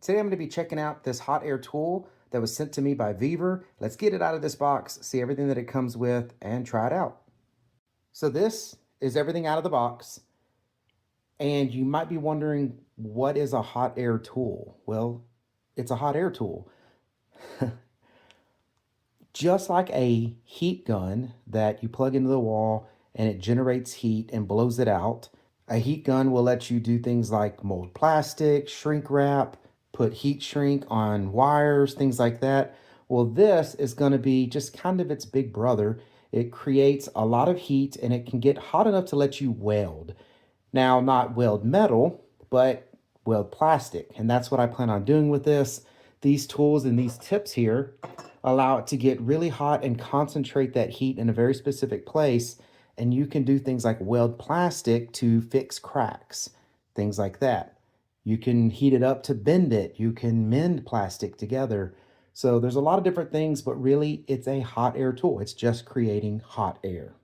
Today I'm going to be checking out this hot air tool that was sent to me by VEVOR. Let's get it out of this box, see everything that it comes with, and try it out. So this is everything out of the box. And you might be wondering, what is a hot air tool? Well, it's a hot air tool. Just like a heat gun that you plug into the wall and it generates heat and blows it out, a heat gun will let you do things like mold plastic, shrink wrap, put heat shrink on wires, things like that. Well, this is going to be just kind of its big brother. It creates a lot of heat and it can get hot enough to let you weld. Now, not weld metal, but weld plastic. And that's what I plan on doing with this. These tools and these tips here allow it to get really hot and concentrate that heat in a very specific place. And you can do things like weld plastic to fix cracks, things like that. You can heat it up to bend it. You can mend plastic together. So there's a lot of different things, but really it's a hot air tool. It's just creating hot air.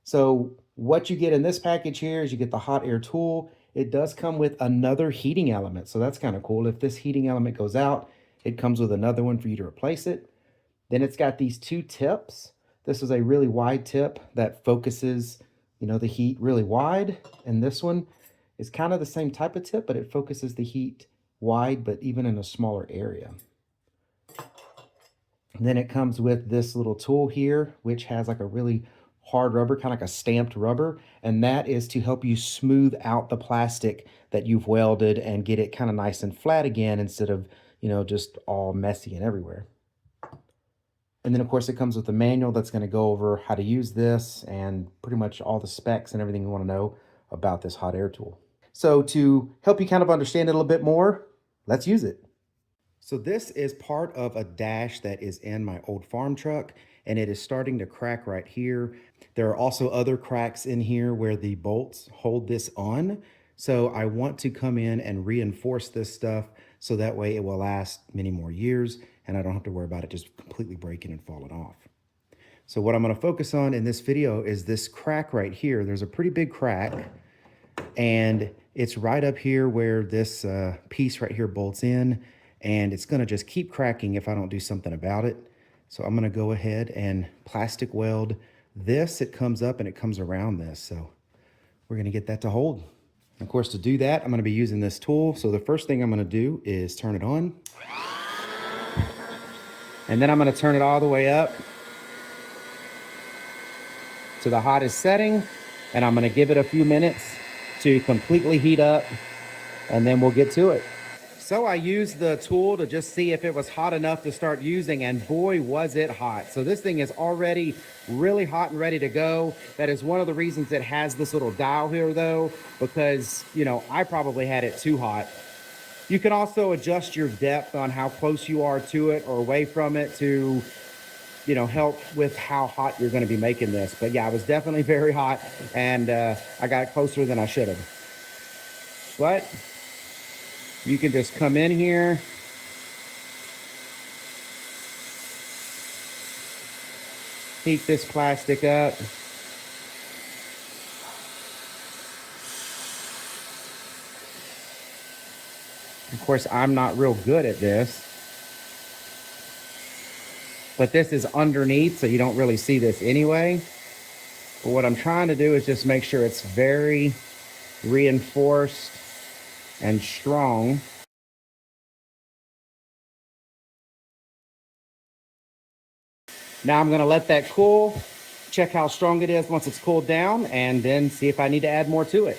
So what you get in this package here is you get the hot air tool. It does come with another heating element. So that's kind of cool. If this heating element goes out, it comes with another one for you to replace it. Then it's got these two tips. This is a really wide tip that focuses, the heat really wide. And this one is kind of the same type of tip, but it focuses the heat wide, but even in a smaller area. And then it comes with this little tool here, which has like a really hard rubber, kind of like a stamped rubber. And that is to help you smooth out the plastic that you've welded and get it kind of nice and flat again instead of, just all messy and everywhere. And then of course it comes with a manual that's going to go over how to use this and pretty much all the specs and everything you want to know about this hot air tool. So to help you kind of understand it a little bit more, let's use it. So this is part of a dash that is in my old farm truck, and it is starting to crack right here. There are also other cracks in here where the bolts hold this on. So I want to come in and reinforce this stuff so that way it will last many more years and I don't have to worry about it just completely breaking and falling off. So what I'm going to focus on in this video is this crack right here. There's a pretty big crack and it's right up here where this piece right here bolts in, and it's going to just keep cracking if I don't do something about it. So I'm going to go ahead and plastic weld this. It comes up and it comes around this. So we're going to get that to hold. Of course, to do that, I'm going to be using this tool. So the first thing I'm going to do is turn it on. And then I'm going to turn it all the way up to the hottest setting. And I'm going to give it a few minutes to completely heat up. And then we'll get to it. So I used the tool to just see if it was hot enough to start using, and boy, was it hot. So this thing is already really hot and ready to go. That is one of the reasons it has this little dial here though, because, I probably had it too hot. You can also adjust your depth on how close you are to it or away from it to, help with how hot you're going to be making this. But yeah, it was definitely very hot, and I got closer than I should have. But you can just come in here, heat this plastic up. Of course, I'm not real good at this, but this is underneath, so you don't really see this anyway. But what I'm trying to do is just make sure it's very reinforced and strong. Now I'm going to let that cool, check how strong it is once it's cooled down, and then see if I need to add more to it.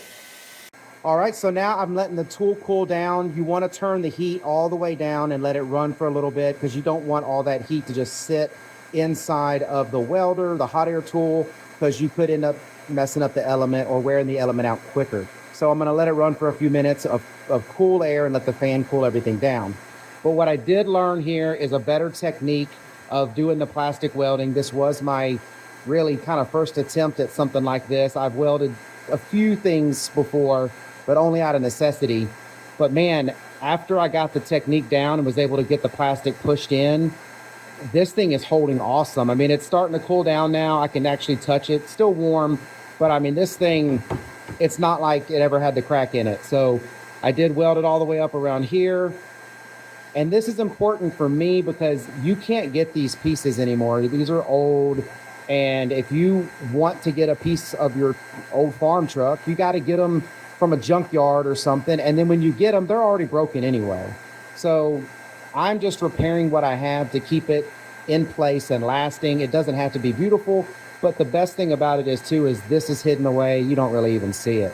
All right, so now I'm letting the tool cool down. You want to turn the heat all the way down and let it run for a little bit, because you don't want all that heat to just sit inside of the welder, the hot air tool, because you could end up messing up the element or wearing the element out quicker. So I'm going to let it run for a few minutes of cool air and let the fan cool everything down. But what I did learn here is a better technique of doing the plastic welding. This was my really kind of first attempt at something like this. I've welded a few things before, but only out of necessity. But man, after I got the technique down and was able to get the plastic pushed in, this thing is holding awesome. I mean, it's starting to cool down now. I can actually touch it. It's still warm, but I mean, this thing, it's not like it ever had the crack in it. So I did weld it all the way up around here. And this is important for me because you can't get these pieces anymore. These are old. And if you want to get a piece of your old farm truck, you got to get them from a junkyard or something. And then when you get them, they're already broken anyway. So I'm just repairing what I have to keep it in place and lasting. It doesn't have to be beautiful, but the best thing about it is this is hidden away. You don't really even see it.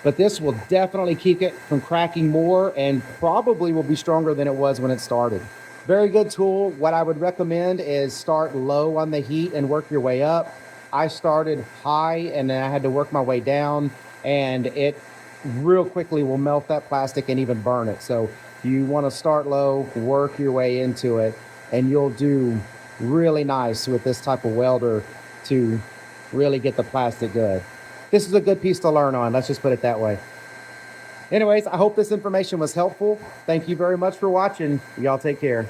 But this will definitely keep it from cracking more and probably will be stronger than it was when it started. Very good tool. What I would recommend is start low on the heat and work your way up. I started high and then I had to work my way down, and it real quickly will melt that plastic and even burn it. So you want to start low, work your way into it, and you'll do really nice with this type of welder to really get the plastic good. This is a good piece to learn on. Let's just put it that way. Anyways, I hope this information was helpful. Thank you very much for watching. Y'all take care.